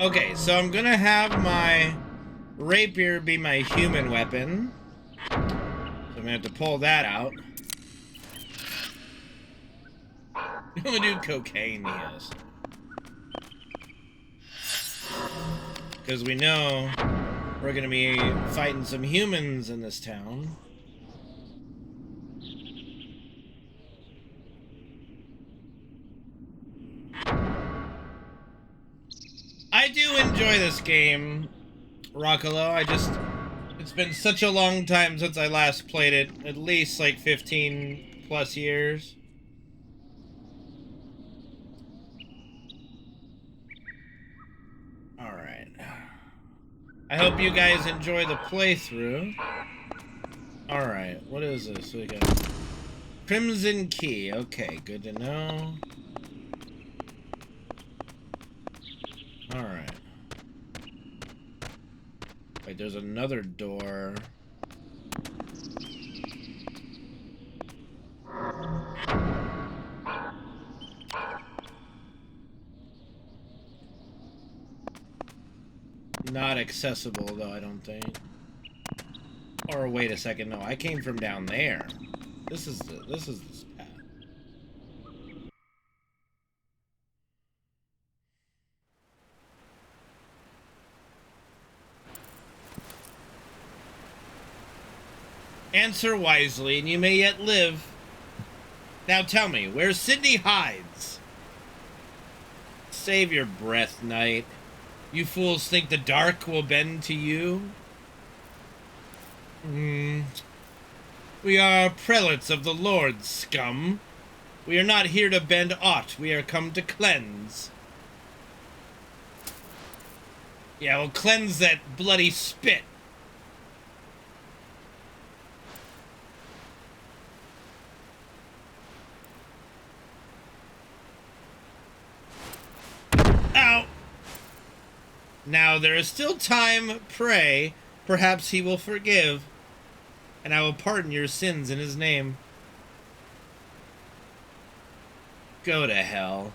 Okay, so I'm gonna have my rapier be my human weapon. So I'm gonna have to pull that out. I'm gonna do cocaine, yes. Because we know we're gonna be fighting some humans in this town. I do enjoy this game, Rockalo. It's been such a long time since I last played it. At least like 15 plus years. Alright. I hope you guys enjoy the playthrough. Alright, what is this? We got Crimson Key. Okay, good to know. Alright. Wait, there's another door. Not accessible, though, I don't think. Or wait a second, no, I came from down there. This is this path. Answer wisely, and you may yet live. Now tell me, where's Sydney hides? Save your breath, knight. You fools think the dark will bend to you? We are prelates of the Lord, scum. We are not here to bend aught. We are come to cleanse. Yeah, we'll cleanse that bloody spit. Ow! Now there is still time, pray. Perhaps he will forgive, and I will pardon your sins in his name. Go to hell.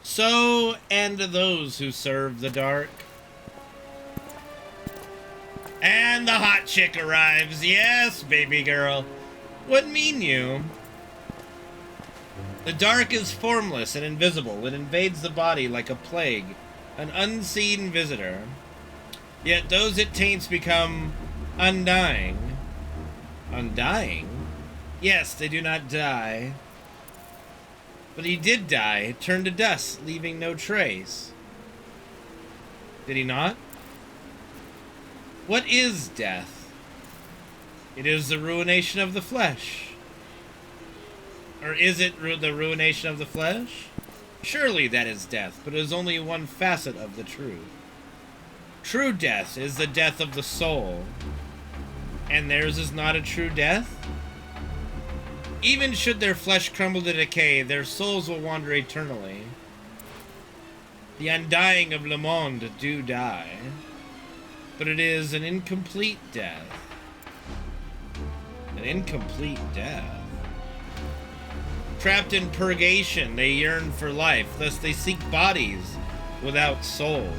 So end those who serve the dark. And the hot chick arrives. Yes, baby girl. What mean you? The dark is formless and invisible. It invades the body like a plague, an unseen visitor. Yet those it taints become undying. Undying? Yes, they do not die. But he did die, turned to dust, leaving no trace. Did he not? What is death? It is the ruination of the flesh. Or is it the ruination of the flesh? Surely that is death, but it is only one facet of the truth. True death is the death of the soul. And theirs is not a true death? Even should their flesh crumble to decay, their souls will wander eternally. The undying of Le Monde do die. But it is an incomplete death. An incomplete death. Trapped in purgation, they yearn for life, thus they seek bodies without souls.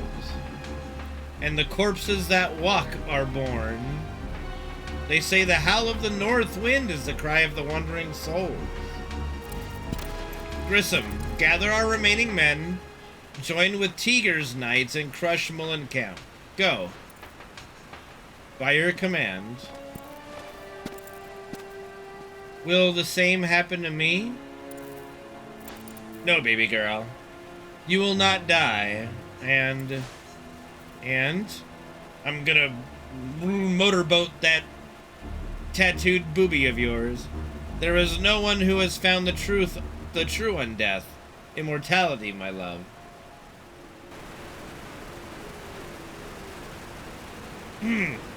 And the corpses that walk are born. They say the howl of the north wind is the cry of the wandering souls. Grissom, gather our remaining men, join with Tiger's knights, and crush Mullenkamp. Go. By your command. Will the same happen to me? No, baby girl. You will not die. And I'm gonna motorboat that tattooed booby of yours. There is no one who has found the true undeath. Immortality, my love.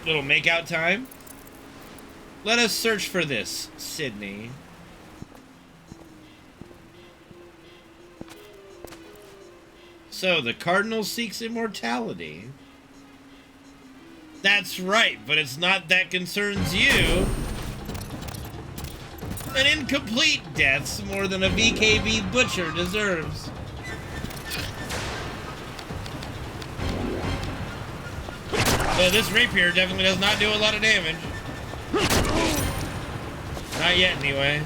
Little make-out time? Let us search for this, Sydney. So, the Cardinal seeks immortality. That's right, but it's not that concerns you. An incomplete death's more than a VKB butcher deserves. So this rapier definitely does not do a lot of damage. Not yet, anyway.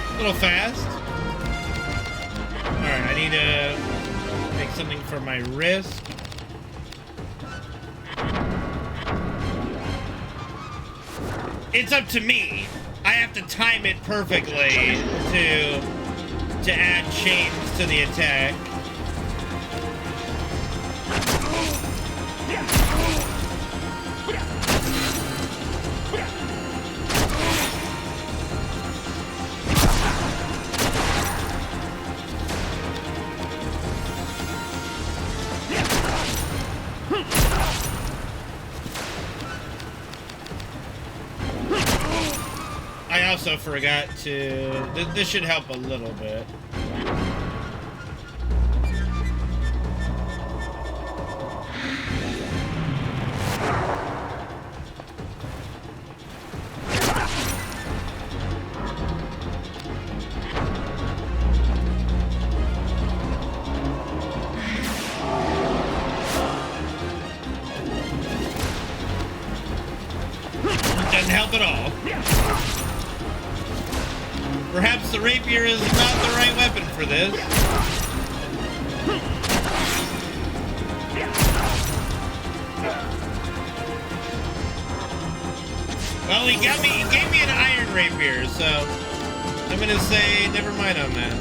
A little fast. Alright, I need to make something for my wrist. It's up to me. I have to time it perfectly to add chains to the attack. I also forgot to... This should help a little bit. Doesn't help at all. Perhaps the rapier is not the right weapon for this. Well, he gave me an iron rapier, so I'm gonna say never mind on that.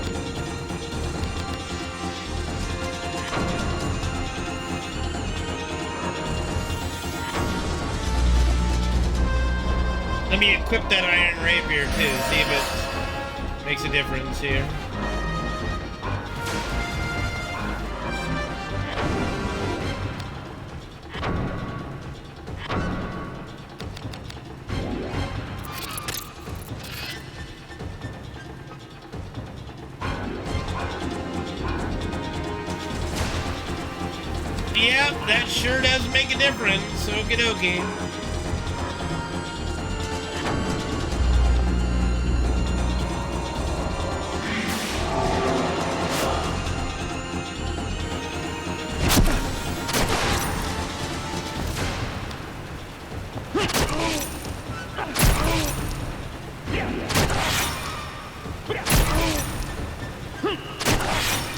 Let me equip that iron rapier too, see if it makes a difference here. Yep, that sure does make a difference. Okie dokie.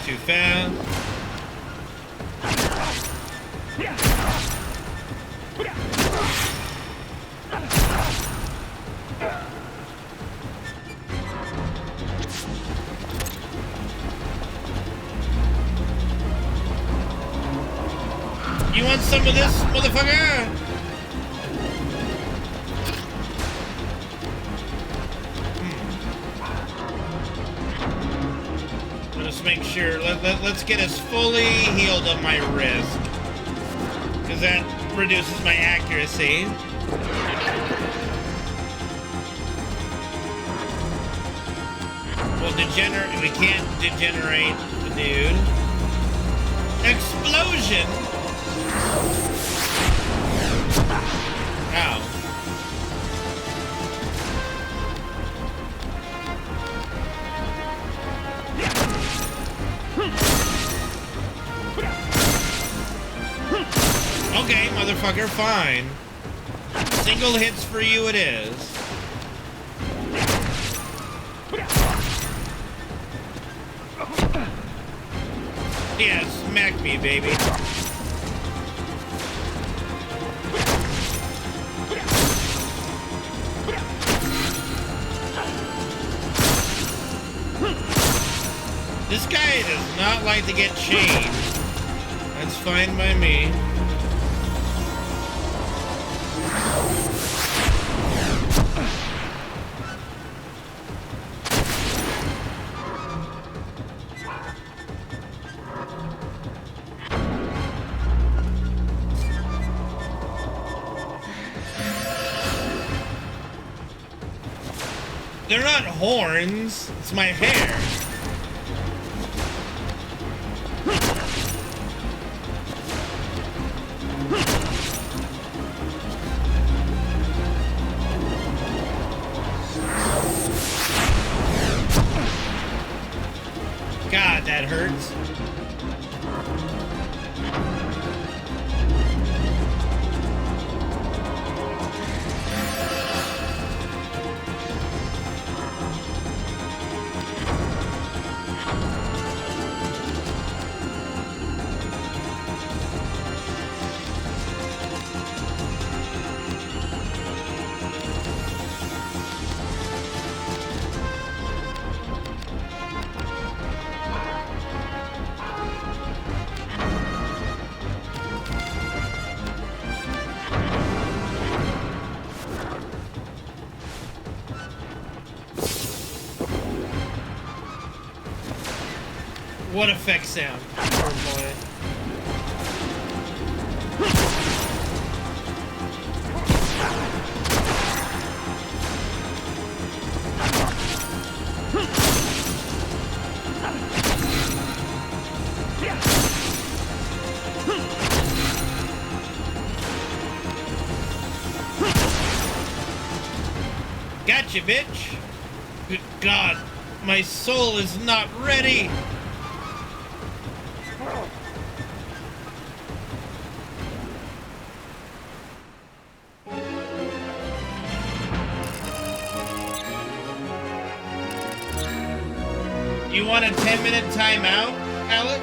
Too fast. You want some of this, motherfucker? Let's make sure. Let's get us fully healed on my wrist, because that reduces my accuracy. Well, we can't degenerate the dude. Explosion! Ow. Okay, motherfucker, fine. Single hits for you it is. Yeah, smack me, baby. guy does not like to get chained. That's fine by me. They're not horns, it's my hair. God, that hurts. What effect sound? Oh boy. Gotcha, bitch. Good God, my soul is not ready. You want a 10-minute timeout, Alex?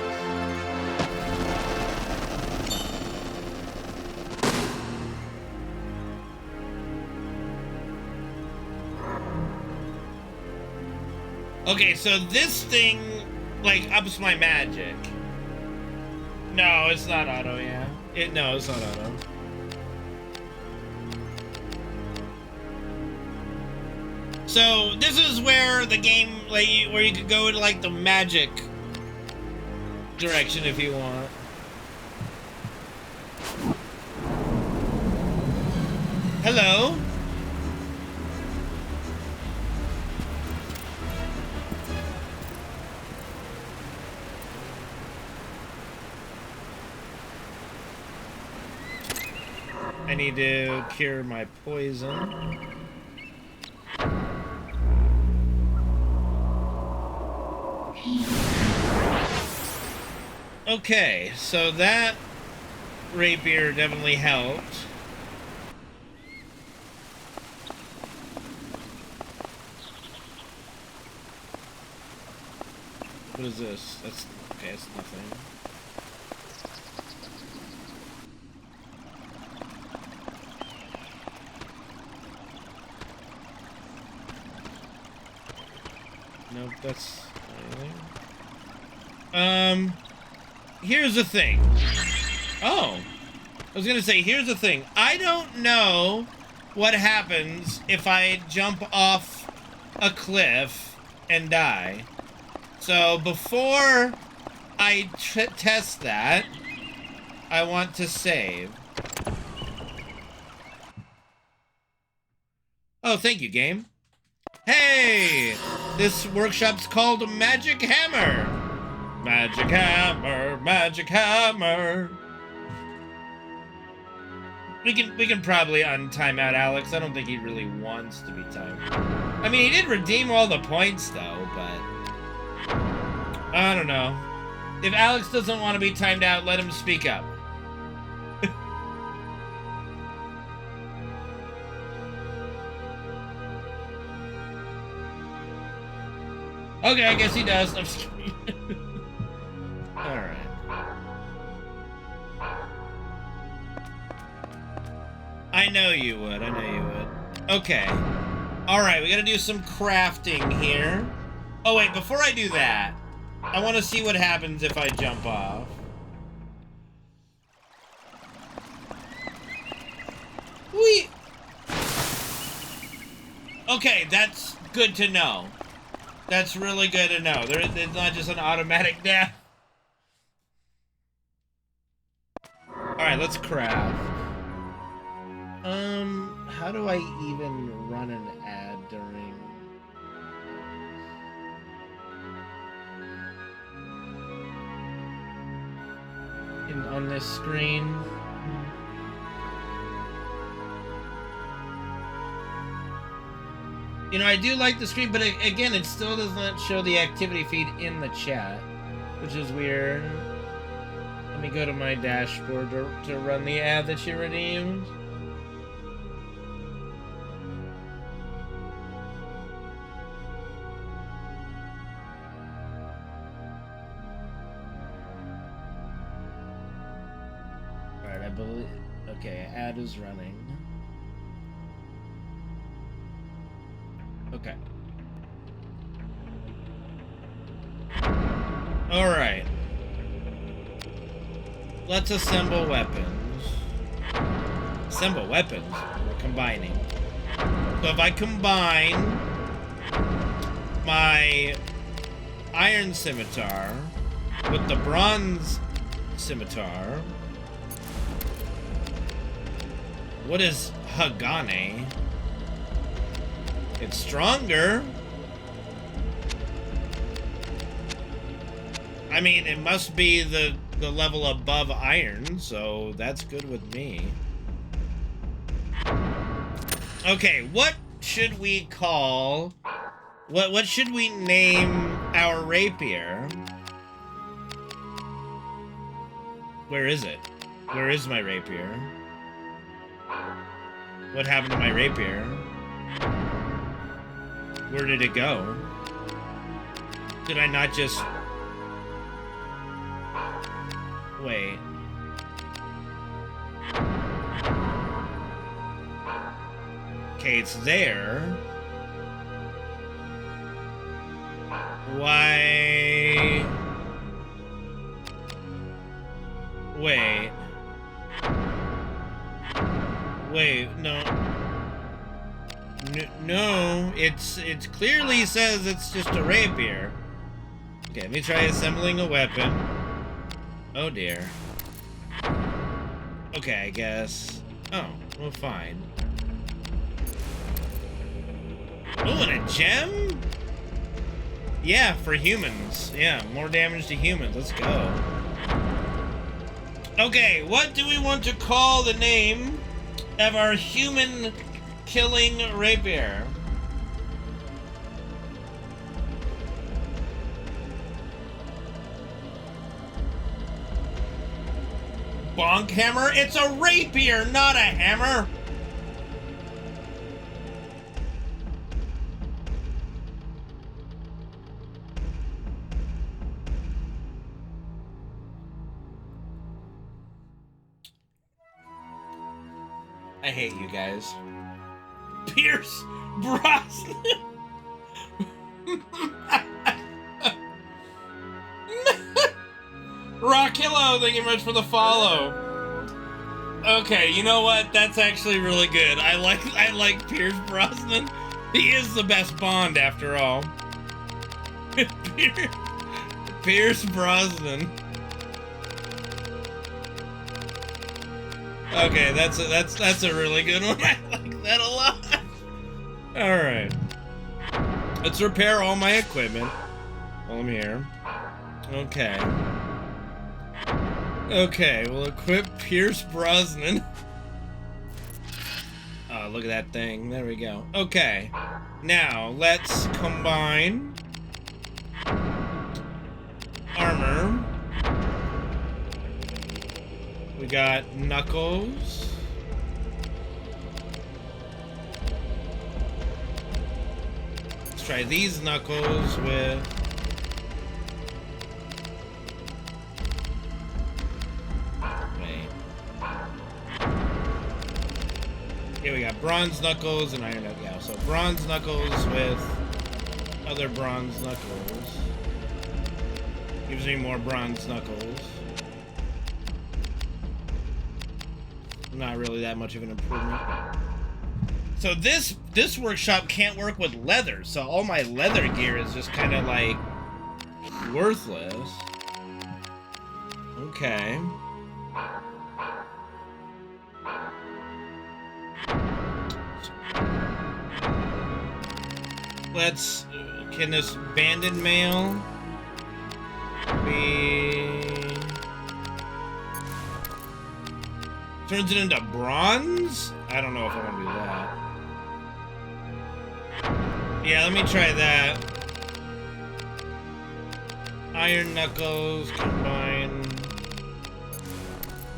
Okay, so this thing, like, ups my magic. No, it's not auto, yeah. No, it's not auto. So this is where the game, like, where you could go into like the magic direction if you want. Hello. I need to cure my poison. Okay, so that rapier definitely helped. What is this? That's okay, it's nothing. Nope, that's anything. Here's the thing. Oh, I was gonna say, here's the thing. I don't know what happens if I jump off a cliff and die. So before I test that, I want to save. Oh, thank you, game. Hey! This workshop's called Magic Hammer. Magic Hammer, Magic Hammer. We can probably untime out Alex. I don't think he really wants to be timed. I mean, he did redeem all the points though, but I don't know. If Alex doesn't want to be timed out, let him speak up. Okay, I guess he does. I'm just kidding. Alright. I know you would. I know you would. Okay. Alright, we gotta do some crafting here. Oh, wait, before I do that, I want to see what happens if I jump off. Whee! Okay, that's good to know. That's really good to know. It's not just an automatic death. Alright, let's craft. How do I even run an ad during... on this screen? You know, I do like the screen, but again, it still does not show the activity feed in the chat, which is weird. Let me go to my dashboard to run the ad that you redeemed. Alright, I believe... Okay, ad is running. Okay. Alright. Let's assemble weapons. Assemble weapons? We're combining. So if I combine my iron scimitar with the bronze scimitar, what is Hagane? It's stronger. I mean, it must be the level above iron, so that's good with me. Okay, what should we call... What should we name our rapier? Where is it? Where is my rapier? What happened to my rapier? Where did it go? Did I not just... Wait. Okay, it's there. Why... Wait. Wait, no. No, it clearly says it's just a rapier. Okay, let me try assembling a weapon. Oh dear. Okay, I guess. Oh, well, fine. Oh, and a gem? Yeah, for humans. Yeah, more damage to humans. Let's go. Okay, what do we want to call the name of our human killing rapier? Bonk hammer? It's a rapier, not a hammer! I hate you guys. Pierce Brosnan. Rockillo, thank you much for the follow. Okay, you know what? That's actually really good. I like Pierce Brosnan. He is the best Bond after all. Pierce Brosnan. Okay, that's a really good one. I like that a lot. All right, let's repair all my equipment while I'm here. Okay. Okay, we'll equip Pierce Brosnan. Oh, look at that thing. There we go. Okay, now let's combine armor. We got Knuckles. Let's try these Knuckles with... Wait. Here we got Bronze Knuckles and Iron Knuckles. Yeah, so Bronze Knuckles with other Bronze Knuckles. Gives me more bronze knuckles. Not really that much of an improvement. So this workshop can't work with leather, so all my leather gear is just kind of like worthless. Okay. Let's... Can this banded mail be... Turns it into bronze? I don't know if I want to do that. Yeah, let me try that. Iron knuckles combined.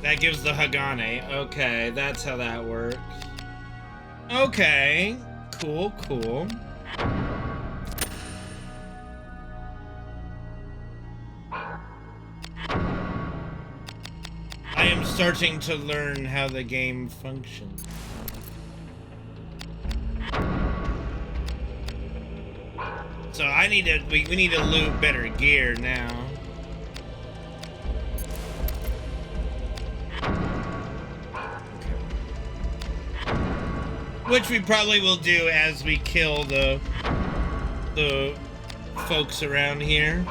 That gives the Hagane. Okay, that's how that works. Okay. Cool, cool. I am starting to learn how the game functions. So I need to, we need to loot better gear now. Which we probably will do as we kill the folks around here.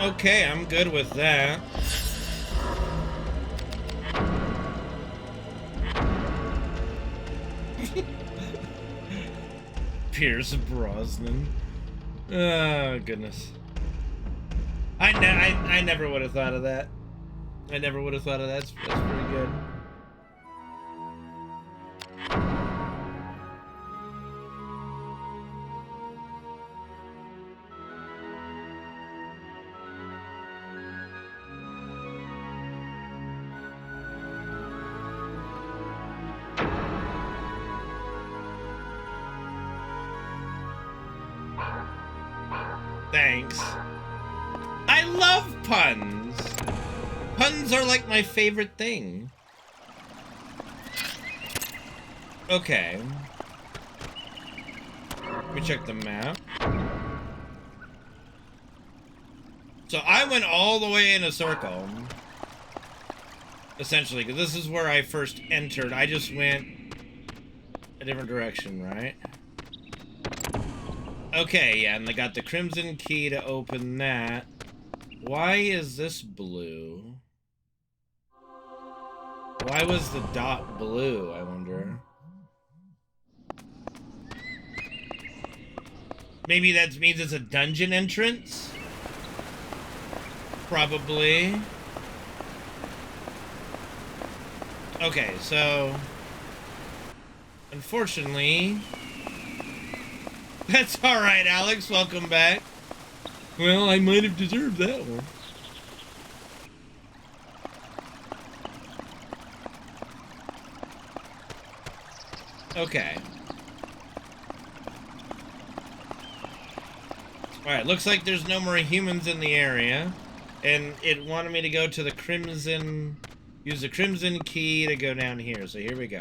Okay, I'm good with that. Pierce Brosnan. Oh, goodness. I never would have thought of that. I never would have thought of that. That's pretty good. Thanks. I love puns. Puns are like my favorite thing. Okay. Let me check the map. So I went all the way in a circle. Essentially, because this is where I first entered. I just went a different direction, right? Okay, yeah, and I got the crimson key to open that. Why is this blue? Why was the dot blue, I wonder? Maybe that means it's a dungeon entrance? Probably. Okay, so... Unfortunately... That's alright, Alex. Welcome back. Well, I might have deserved that one. Okay. Alright, looks like there's no more humans in the area. And it wanted me to go to the crimson... Use the crimson key to go down here. So here we go.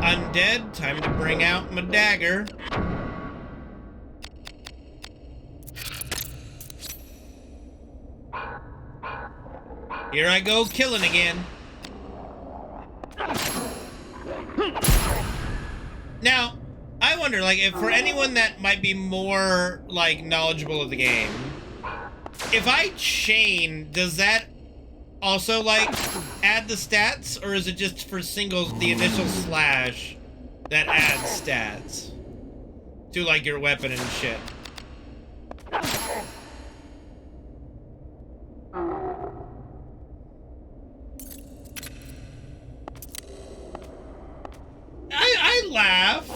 Undead, time to bring out my dagger. Here I go killing again. Now, I wonder, like, if for anyone that might be more, like, knowledgeable of the game, if I chain, does that also, like, add the stats, or is it just for singles, the initial slash that adds stats to, like, your weapon and shit? I laugh.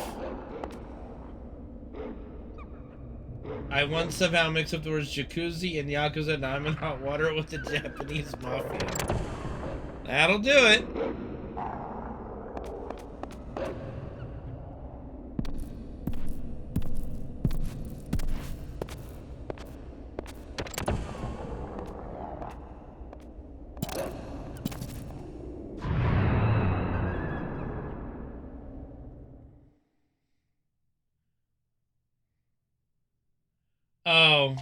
I once somehow mixed up the words jacuzzi and yakuza. Now I'm in hot water with the Japanese mafia. That'll do it. Oh.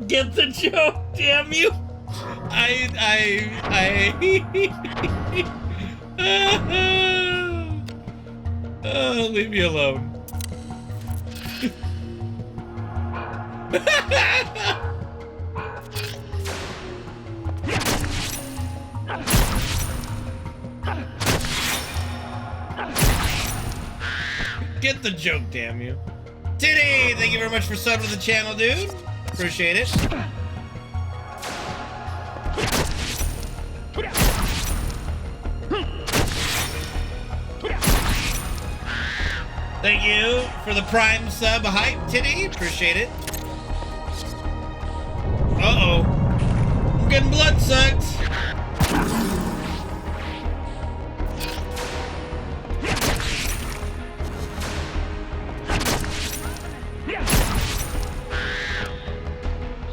Get the joke, damn you! Oh, leave me alone. Get the joke, damn you. Titty, thank you very much for subbing to the channel, dude. Appreciate it. Thank you for the prime sub hype, Titty. Appreciate it. Uh-oh. I'm getting blood sucked.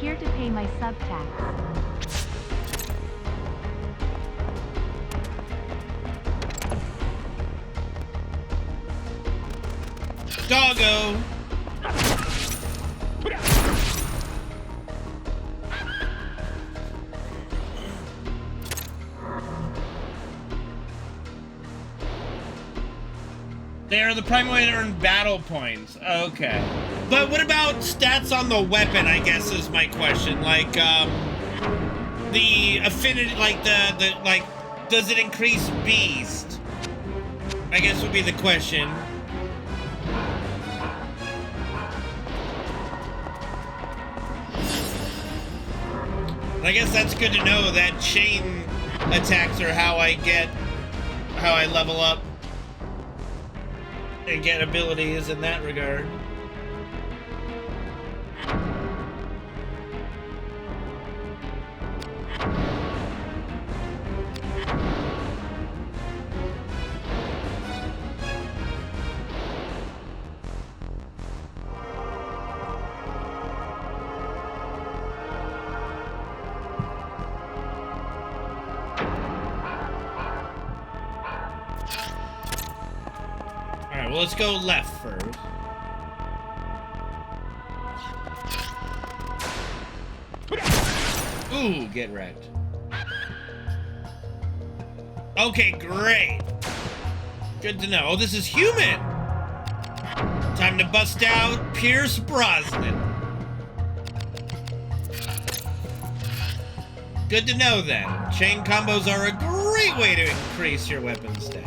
Here to pay my sub tax. Doggo. They are the prime way to earn battle points. Okay. But what about stats on the weapon, I guess is my question. Like, the affinity, like like, does it increase beast? I guess would be the question. I guess that's good to know that chain attacks are how I level up and get abilities in that regard. Well, let's go left first. Ooh, get wrecked. Okay, great. Good to know. Oh, this is human. Time to bust out Pierce Brosnan. Good to know then. Chain combos are a great way to increase your weapon stats.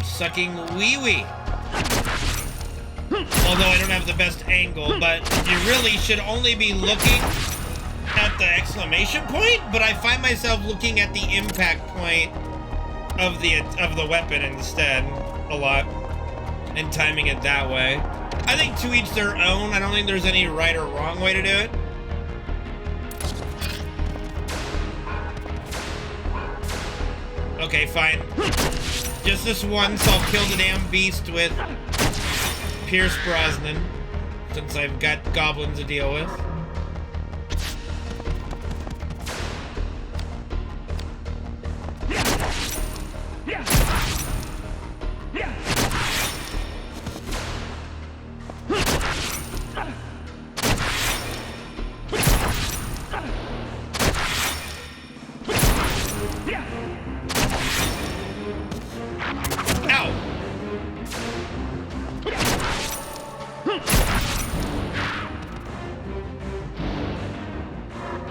Sucking wee-wee. Although I don't have the best angle, but you really should only be looking at the exclamation point, but I find myself looking at the impact point of the weapon instead a lot and timing it that way. I think to each their own. I don't think there's any right or wrong way to do it. Okay, fine. Just this once, I'll kill the damn beast with Pierce Brosnan, since I've got goblins to deal with.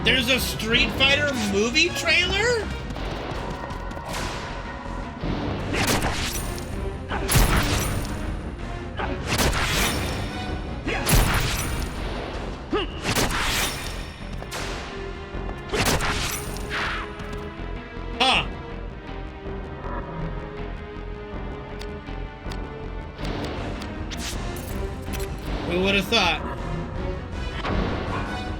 There's a Street Fighter movie trailer? Who would have thought?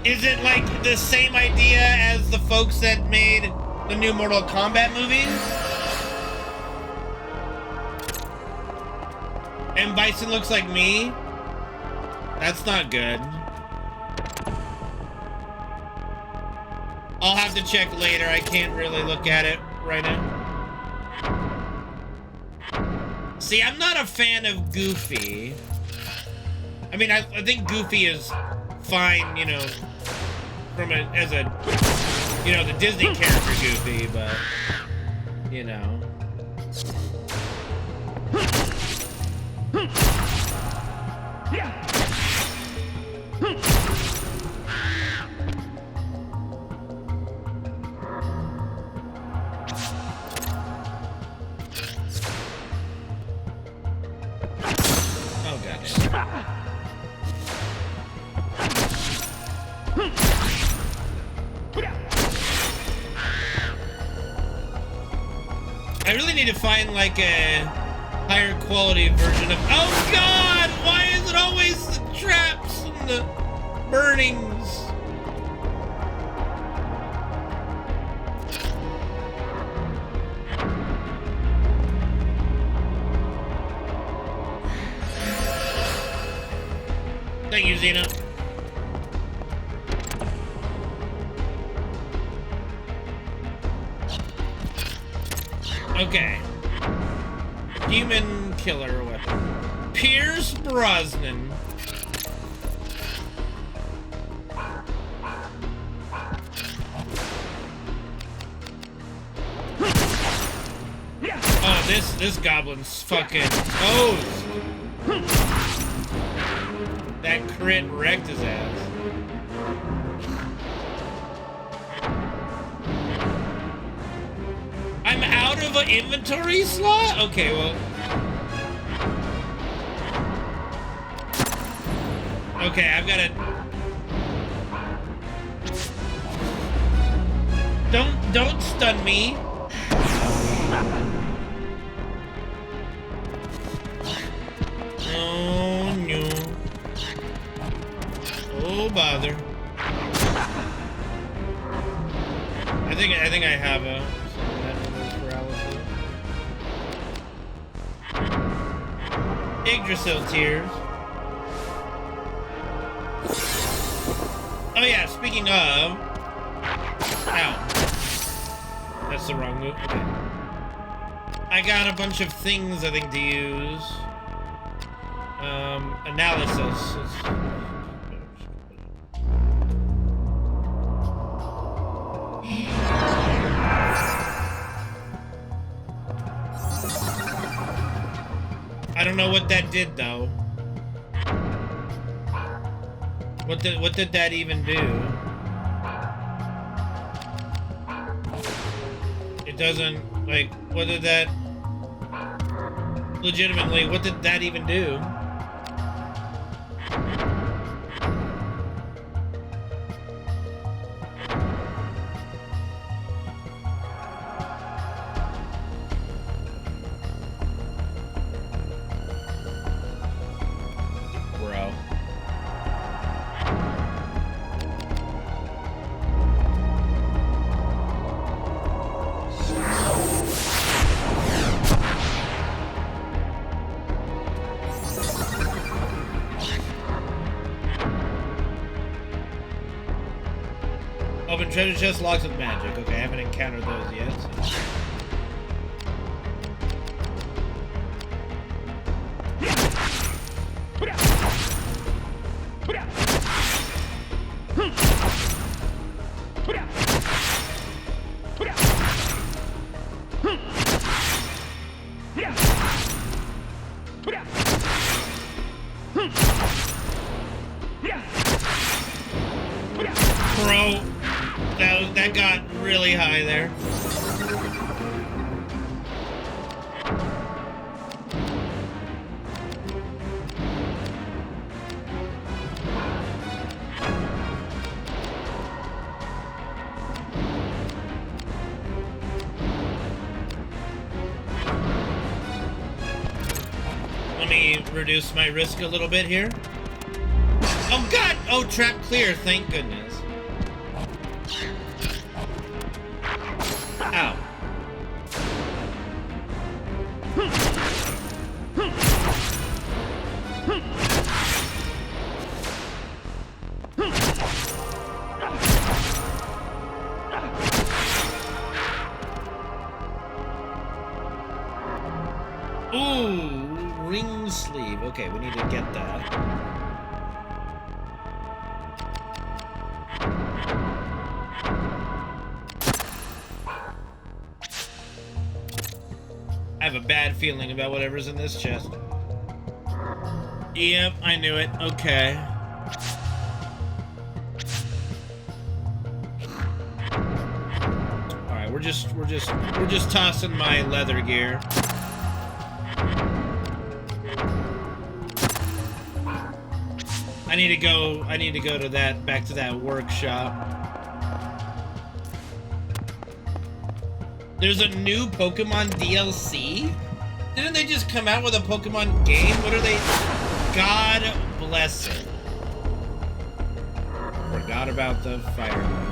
Is it like the same idea as the folks that made the new Mortal Kombat movies? And Bison looks like me? That's not good. I'll have to check later. I can't really look at it right now. See, I'm not a fan of Goofy. I mean, I think Goofy is fine, you know, as a, you know, the Disney character Goofy, but, you know. I really need to find like a higher quality version of. Oh God! Why is it always the traps and the burnings? Thank you, Xena. Okay. Demon killer weapon. Pierce Brosnan. Oh, this goblin's fucking toast. That crit wrecked his ass. I'm out of an inventory slot? Okay, well. Okay, I've got to. Don't stun me. Oh no. Oh bother. I think I have a. Yggdrasil tears. Oh yeah, speaking of. Ow. That's the wrong move. Okay. I got a bunch of things I think to use. Analysis. I don't know what that did though. What did that even do? It doesn't, like, what did that legitimately, what did that even do? Treasure chest locked with magic. Okay, I haven't encountered those yet. So. Bro. That got really high there. Let me reduce my risk a little bit here. Oh god! Oh, trap clear, thank goodness. Ow. Ooh, ring sleeve. Okay, we need to get that. I have a bad feeling about whatever's in this chest. Yep, I knew it. Okay. All right, we're just tossing my leather gear. I need to go to back to that workshop. There's a new Pokemon DLC? Didn't they just come out with a Pokemon game? What are they? God bless it. Forgot about the fire.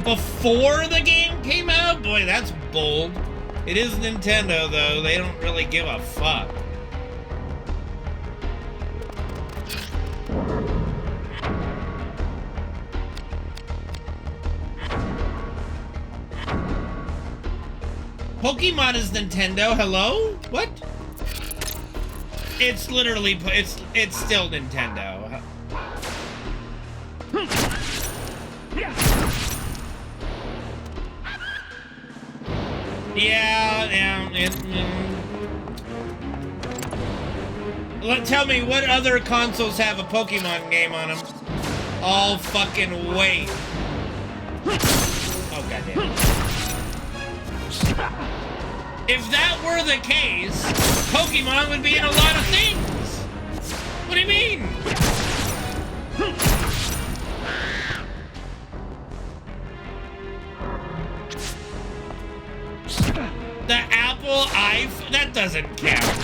Before the game came out? Boy, that's bold. It is Nintendo, though. They don't really give a fuck. Pokemon is Nintendo. Hello? What? It's literally... It's still Nintendo. Tell me, what other consoles have a Pokemon game on them? All fucking wait. Oh, goddamn. If that were the case, Pokemon would be in a lot of things. What do you mean? The Apple iPhone? That doesn't count.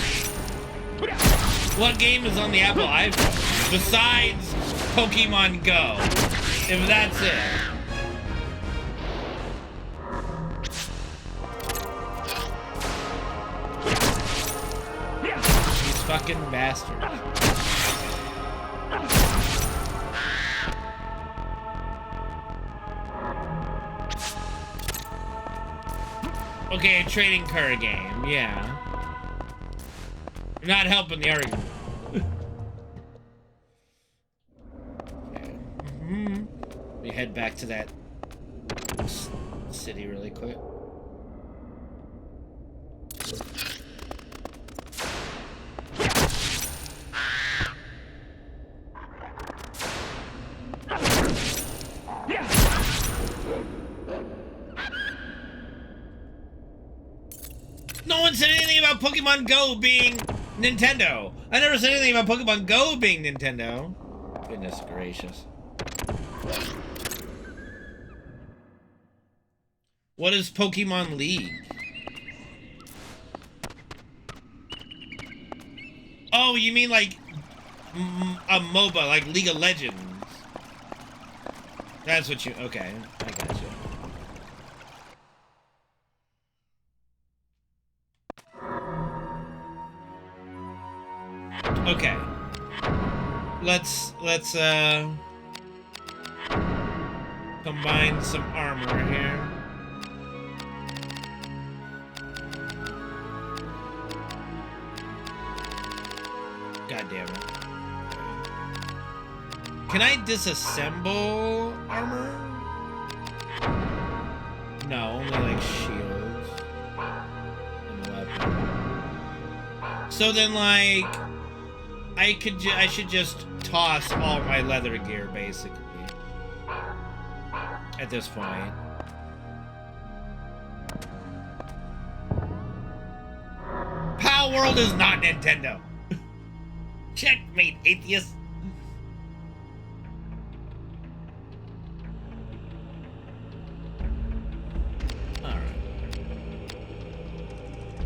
What game is on the Apple iPhone? Besides Pokemon Go. If that's it. These fucking bastards. Okay, a trading card game, yeah. You're not helping the argument. Okay. Let me head back to that city really quick. No one said anything about Pokemon Go being Nintendo. I never said anything about Pokemon Go being Nintendo. Goodness gracious. What is Pokemon League? Oh, you mean like a MOBA, like League of Legends. That's what you... Okay, I got you. Okay. Let's combine some armor here. God damn it. Can I disassemble armor? No, only like shields and weapons. So then like I should just toss all my leather gear basically at this point. Power World is not Nintendo. Checkmate, atheist.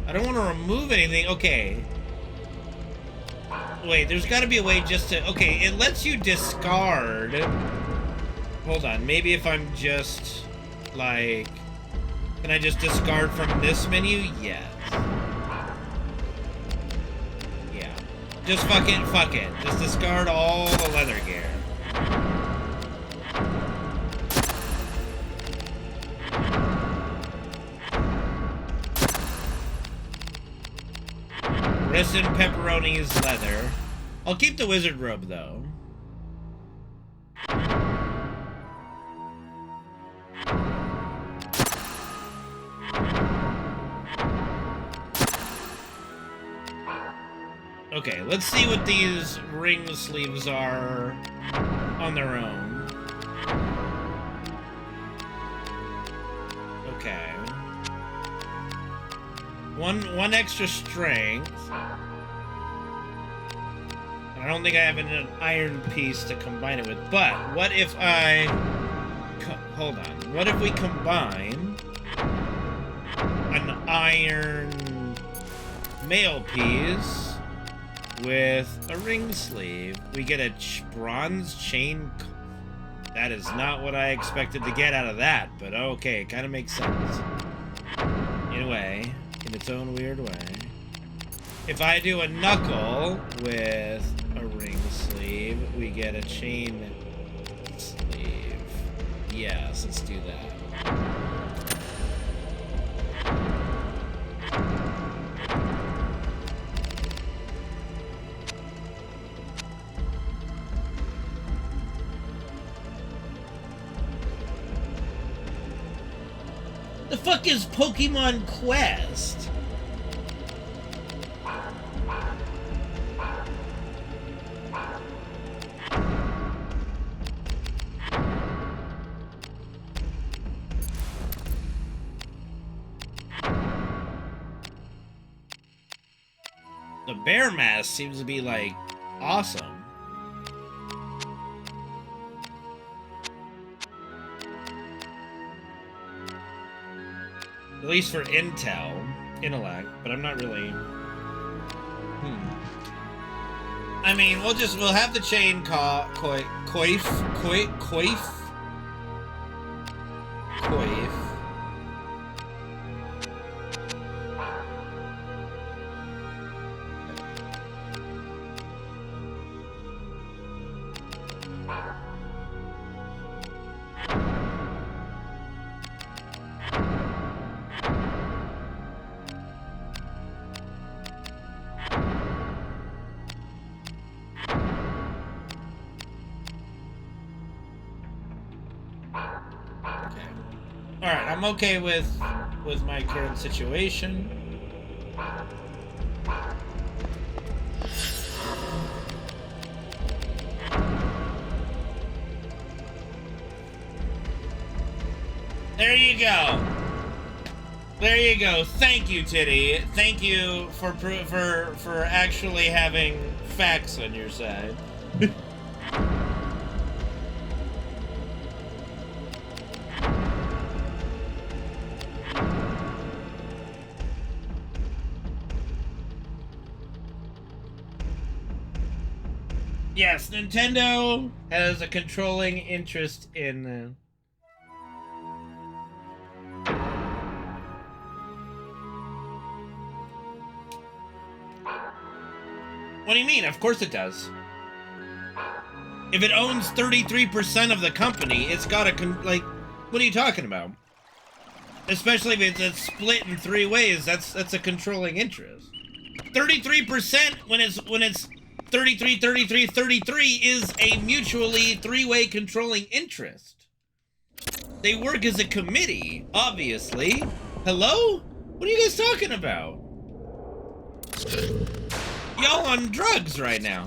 I don't want to remove anything. Okay. Wait, there's got to be a way just to... Okay, it lets you discard. Hold on. Maybe if I'm just, like... Can I just discard from this menu? Yes. Yeah. Just fuck it. Just discard all the leather gear. Ricin Pepperoni's leather. I'll keep the wizard robe, though. Okay, let's see what these ring sleeves are on their own. Okay. One extra strength. I don't think I have an iron piece to combine it with, but what if I... Hold on. What if we combine an iron mail piece with a ring sleeve? We get a bronze chain. That is not what I expected to get out of that, but okay, it kind of makes sense. In a way, in its own weird way. If I do a knuckle with a ring sleeve, we get a chain sleeve. Yes, let's do that. The fuck is Pokemon Quest? The bear mask seems to be, like, awesome. At least for intellect, but I'm not really... I mean, we'll have the chain coif. Alright, I'm okay with my current situation. There you go. There you go. Thank you, Titty. Thank you for actually having facts on your side. Yes, Nintendo has a controlling interest in... What do you mean? Of course it does. If it owns 33% of the company, it's got a... Like, what are you talking about? Especially if it's split in 3 ways, that's a controlling interest. 33% when it's 33, 33, 33 is a mutually 3-way controlling interest. They work as a committee, obviously. Hello? What are you guys talking about? Y'all on drugs right now.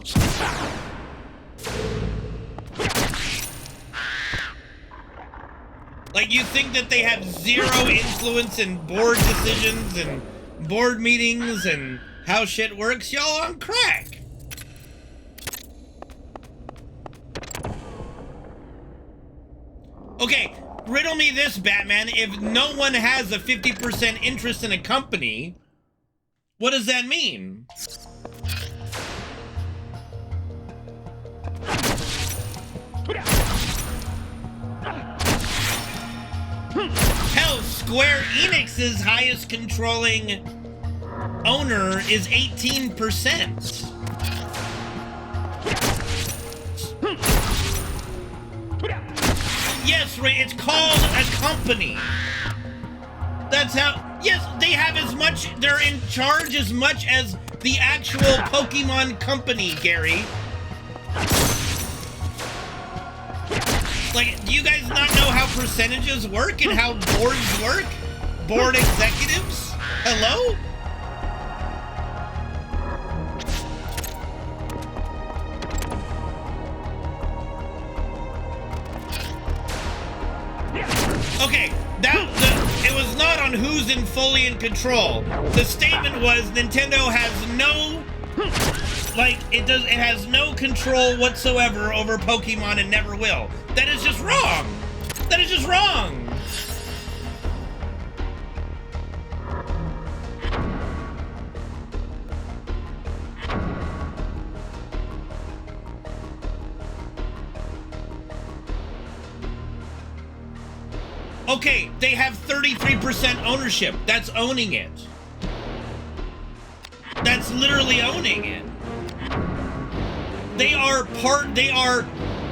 Like, you think that they have zero influence in board decisions and board meetings and how shit works? Y'all on crack. Okay, riddle me this, Batman. If no one has a 50% interest in a company, What does that mean? Hell, Square Enix's highest controlling owner is 18%. Yes, Ray, it's called a company. That's how, yes, they have as much, they're in charge as much as the actual Pokemon company, Gary. Like, do you guys not know how percentages work and how boards work? Board executives? Hello? Okay, it was not on who's fully in control. The statement was Nintendo has no, like, it has no control whatsoever over Pokemon and never will. That is just wrong. That is just wrong. Okay, they have 33% ownership. That's owning it. That's literally owning it. They are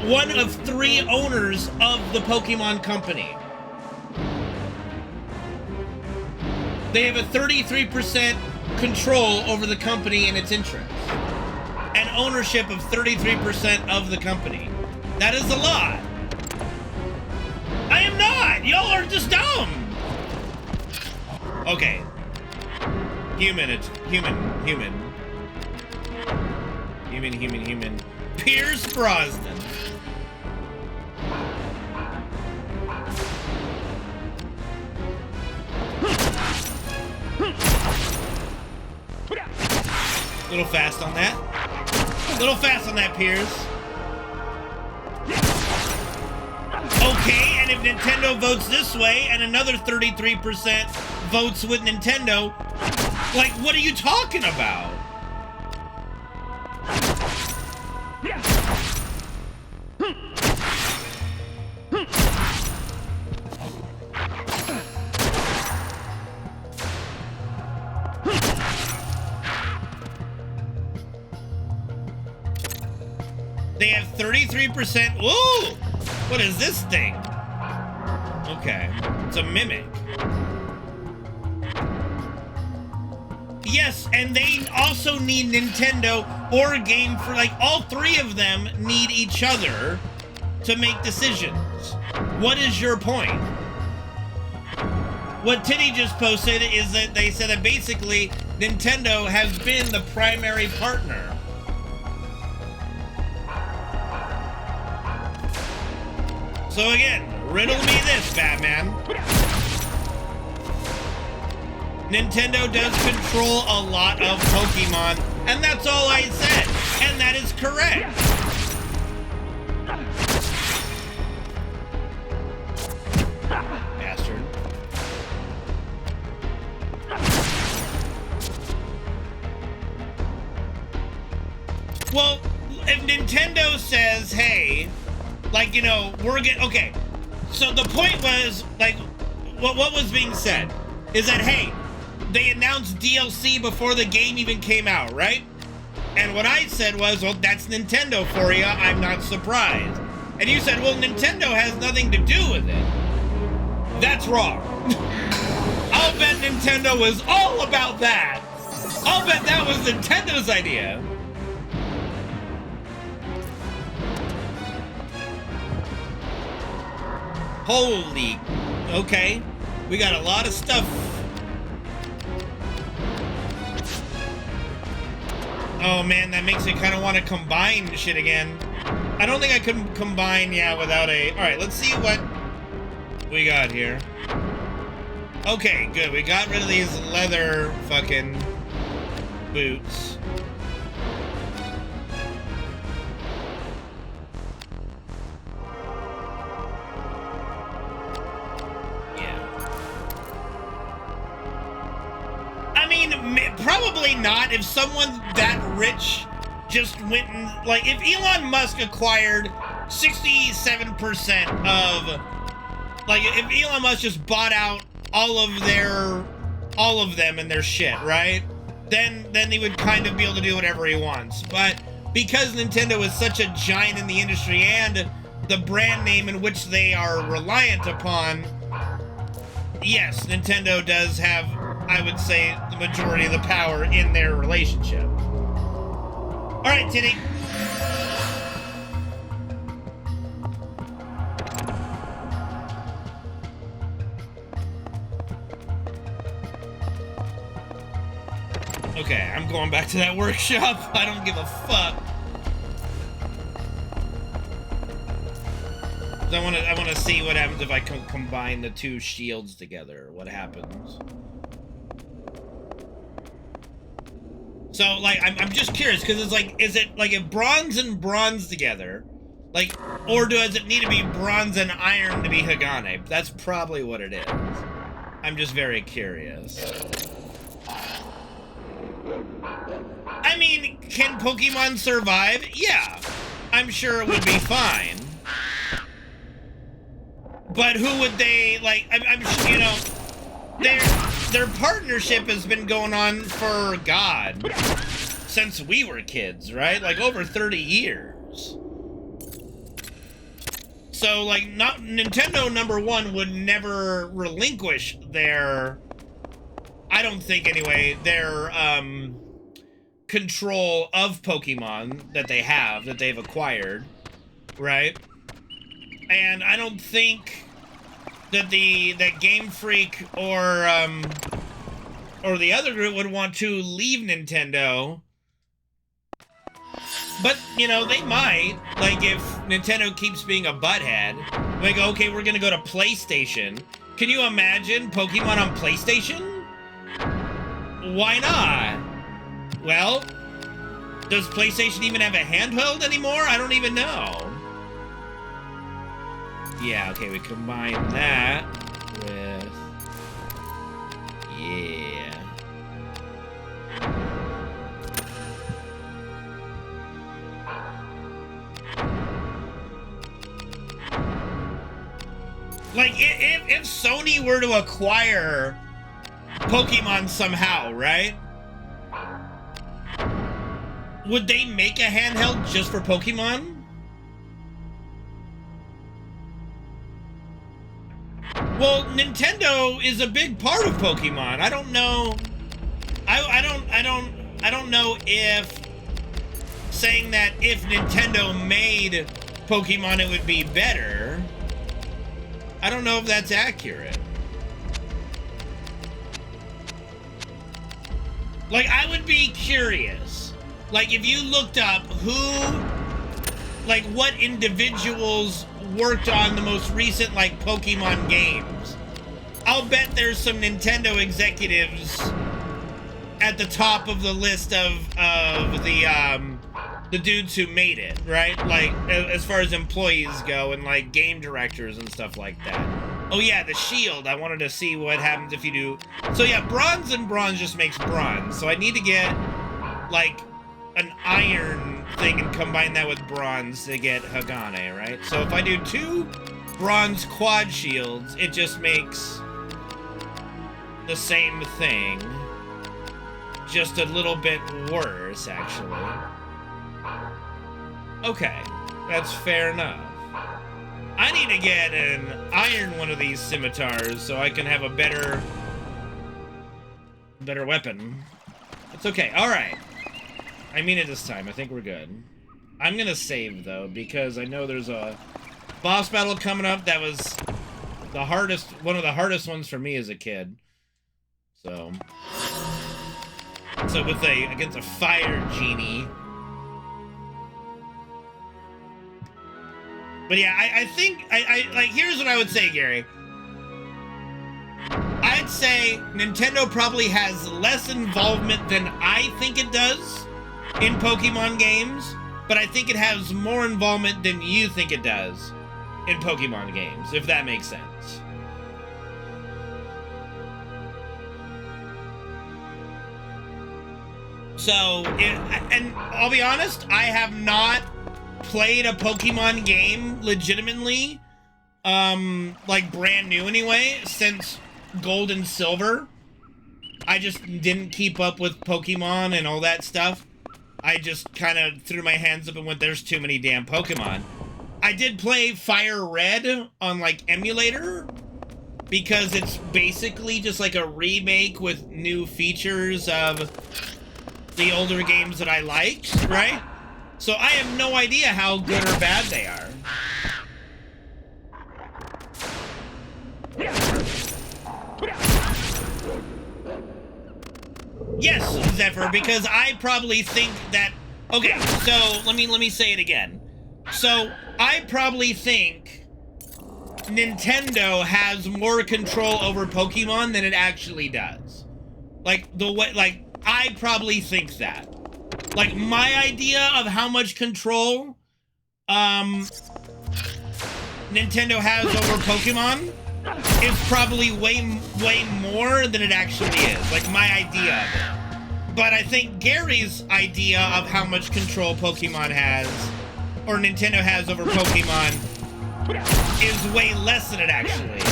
one of 3 owners of the Pokemon company. They have a 33% control over the company and its interests. And ownership of 33% of the company. That is a lot. I am not! Y'all are just dumb! Okay. Human. Pierce Brosnan. Little fast on that. Little fast on that, Pierce. Okay, and if Nintendo votes this way and another 33% votes with Nintendo, like, what are you talking about? They have 33%. Ooh! What is this thing? Okay, it's a mimic. Yes, and they also need Nintendo or Game for, like, all 3 of them need each other to make decisions. What is your point? What Titty just posted is that they said that basically Nintendo has been the primary partner. So again, riddle me this, Batman. Nintendo does control a lot of Pokemon, and that's all I said. And that is correct. Bastard. Well, if Nintendo says, hey, like, you know, okay, so the point was, like, what was being said is that, hey, they announced DLC before the game even came out, right? And what I said was, well, that's Nintendo for you, I'm not surprised. And you said, well, Nintendo has nothing to do with it. That's wrong. I'll bet Nintendo was all about that. I'll bet that was Nintendo's idea. Holy, okay. We got a lot of stuff. Oh man, that makes me kind of want to combine shit again. I don't think I could combine, yeah, without a... Alright, let's see what we got here. Okay, good. We got rid of these leather fucking boots. Probably not. If someone that rich just went and, like, if Elon Musk acquired 67% of, like, if Elon Musk just bought out all of them and their shit, right? Then he would kind of be able to do whatever he wants. But because Nintendo is such a giant in the industry and the brand name in which they are reliant upon, yes, Nintendo does have, I would say, the majority of the power in their relationship. All right, Titty. Okay, I'm going back to that workshop. I don't give a fuck. I want to see what happens if I combine the two shields together. What happens? So, like, I'm just curious, because it's like, is it, like, if bronze and bronze together, like, or does it need to be bronze and iron to be Hagane? That's probably what it is. I'm just very curious. I mean, can Pokemon survive? Yeah. I'm sure it would be fine. But who would they, like, I'm sure, you know, their partnership has been going on for, God, since we were kids, right? Like, over 30 years. So, like, Nintendo, number one, would never relinquish their, I don't think anyway, their, control of Pokemon that they've acquired, right? And I don't think that that Game Freak or the other group would want to leave Nintendo. But, you know, they might. Like, if Nintendo keeps being a butthead, like, okay, we're gonna go to PlayStation. Can you imagine Pokemon on PlayStation? Why not? Well, does PlayStation even have a handheld anymore? I don't even know. Yeah, okay, we combine that with... Yeah. Like, if Sony were to acquire Pokemon somehow, right? Would they make a handheld just for Pokemon? Well, Nintendo is a big part of Pokemon. I don't know. I don't know if saying that if Nintendo made Pokemon it would be better. I don't know if that's accurate. Like, I would be curious. Like, if you looked up what individuals worked on the most recent, like, Pokemon games, I'll bet there's some Nintendo executives at the top of the list of the dudes who made it, right? Like, as far as employees go and, like, game directors and stuff like that. Oh, yeah, the shield. I wanted to see what happens if you do... So, yeah, bronze and bronze just makes bronze. So I need to get, like, an iron thing and combine that with bronze to get Hagane, right? So if I do 2 bronze quad shields, it just makes the same thing. Just a little bit worse, actually. Okay, that's fair enough. I need to get an iron one of these scimitars so I can have a better weapon. It's okay, alright. I mean it this time, I think we're good. I'm gonna save, though, because I know there's a boss battle coming up that was the hardest, one of the hardest ones for me as a kid. So with against a fire genie. But yeah, I think, like, here's what I would say, Gary. I'd say Nintendo probably has less involvement than I think it does in Pokemon games, but I think it has more involvement than you think it does in Pokemon games, if that makes sense. So, and I'll be honest, I have not played a Pokemon game legitimately, like brand new anyway, since Gold and Silver. I just didn't keep up with Pokemon and all that stuff. I just kind of threw my hands up and went, there's too many damn Pokemon. I did play Fire Red on, like, emulator, because it's basically just like a remake with new features of the older games that I liked, right? So I have no idea how good or bad they are. Yes, Zephyr, because I probably think that... Okay, so let me say it again. So I probably think Nintendo has more control over Pokemon than it actually does. Like, the way... Like, I probably think that. Like, my idea of how much control Nintendo has over Pokemon is probably way more than it actually is. Like, my idea of it. But I think Gary's idea of how much control Pokemon has, or Nintendo has over Pokemon, is way less than it actually is.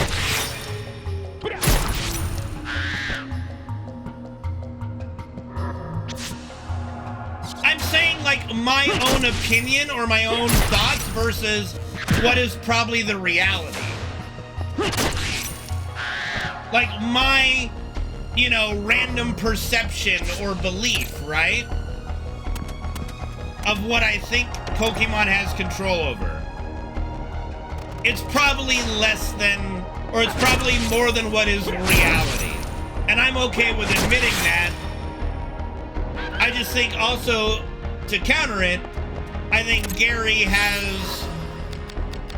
I'm saying, like, my own opinion or my own thoughts versus what is probably the reality. Like, my, you know, random perception or belief, right? Of what I think Pokemon has control over. It's probably less than, or it's probably more than what is reality. And I'm okay with admitting that. I just think also, to counter it, I think Gary has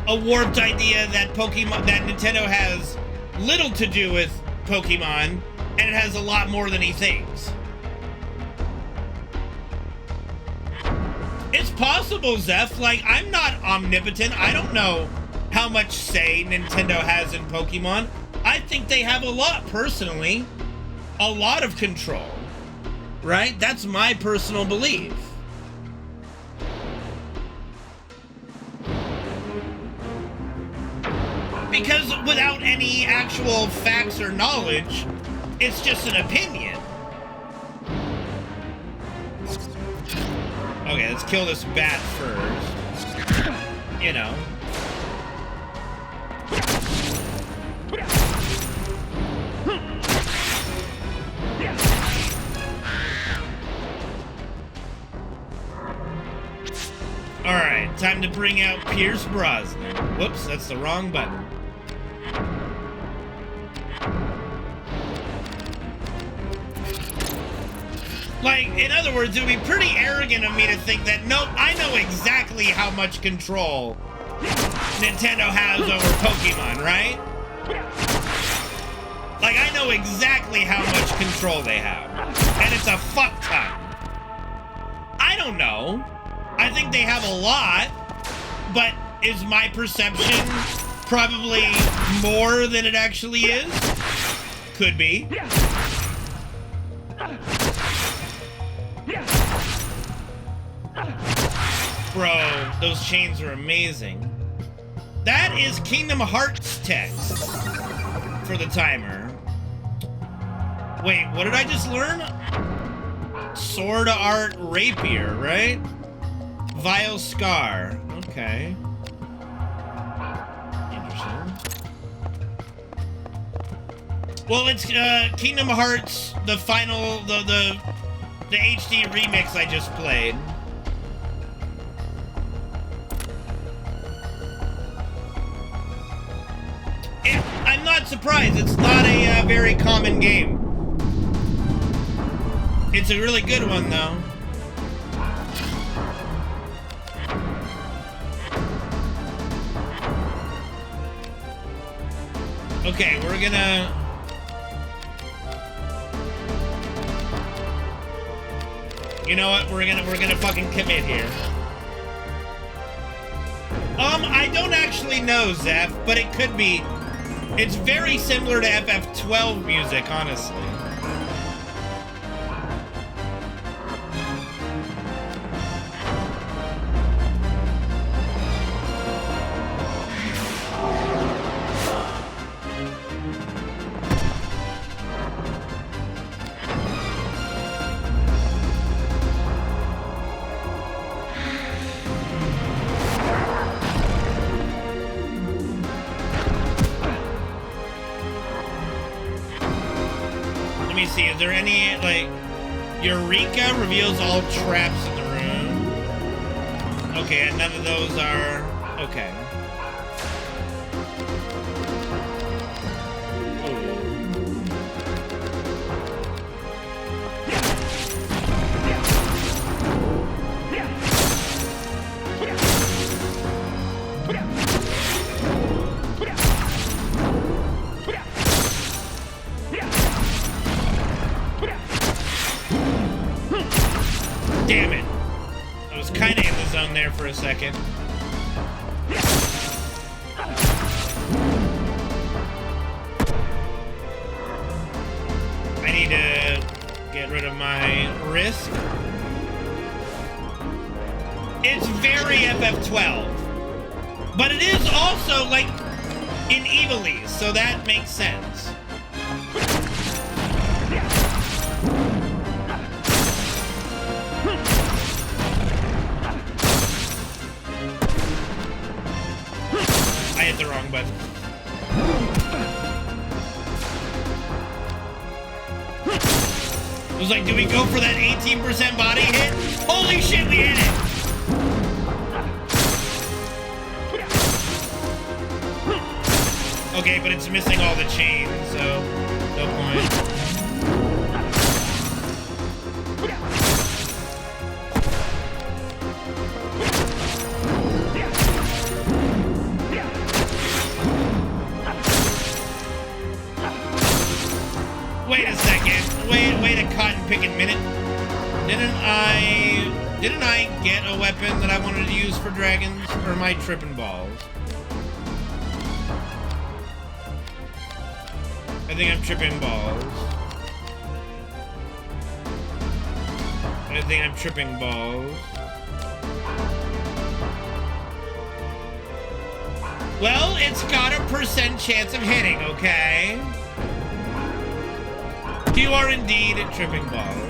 a warped idea that Nintendo has little to do with Pokemon, and it has a lot more than he thinks. It's possible, Zeph. Like, I'm not omnipotent. I don't know how much say Nintendo has in Pokemon. I think they have a lot, personally. A lot of control. Right? That's my personal belief. Because without any actual facts or knowledge, it's just an opinion. Okay, let's kill this bat first. You know. Alright, time to bring out Pierce Brosnan. Whoops, that's the wrong button. Like, in other words, it would be pretty arrogant of me to think that, nope, I know exactly how much control Nintendo has over Pokemon, right? Like, I know exactly how much control they have. And it's a fuck ton. I don't know. I think they have a lot, but is my perception probably more than it actually is? Could be. Bro, those chains are amazing. That is Kingdom Hearts text for the timer. Wait, what did I just learn? Sword Art Rapier, right? Vile Scar. Okay. Interesting. Well, it's Kingdom Hearts, the final, the HD remix I just played. I'm not surprised. It's not a very common game. It's a really good one, though. Okay, we're gonna... You know what? We're gonna fucking commit here. I don't actually know, Zeph, but it could be. It's very similar to FF12 music, honestly. see. Is there any, like... Eureka reveals all traps in the room. Okay, and none of those are... Okay. Damn it. I was kind of in the zone there for a second. I need to get rid of my risk. It's very FF12. But it is also, like, in Evilise, so that makes sense. I hit the wrong button. It was like, do we go for that 18% body hit? Holy shit, we hit it! Okay, but it's missing all the chains, so no point. Wait a second. Wait a cotton picking minute. Didn't I get a weapon that I wanted to use for dragons? Or am I tripping balls? I think I'm tripping balls. I think I'm tripping balls. Well, it's got a % chance of hitting, okay? You are indeed tripping balls.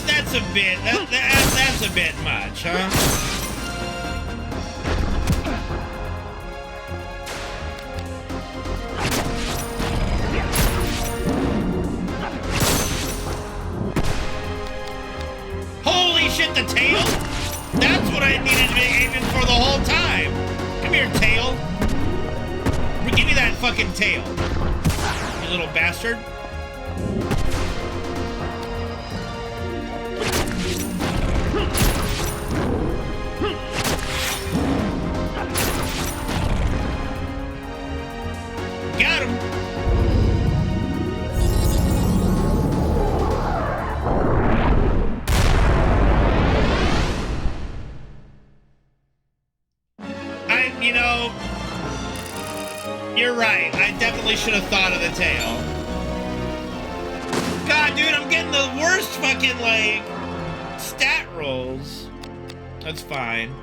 That's a bit. That's a bit much, huh? Holy shit, the tail? That's what I needed to be aiming for the whole time. Come here, tail. Give me that fucking tail. You little bastard. Got him. You know, you're right. I definitely should have thought of the tail. God, dude, I'm getting the worst fucking, like, stat rolls. That's fine.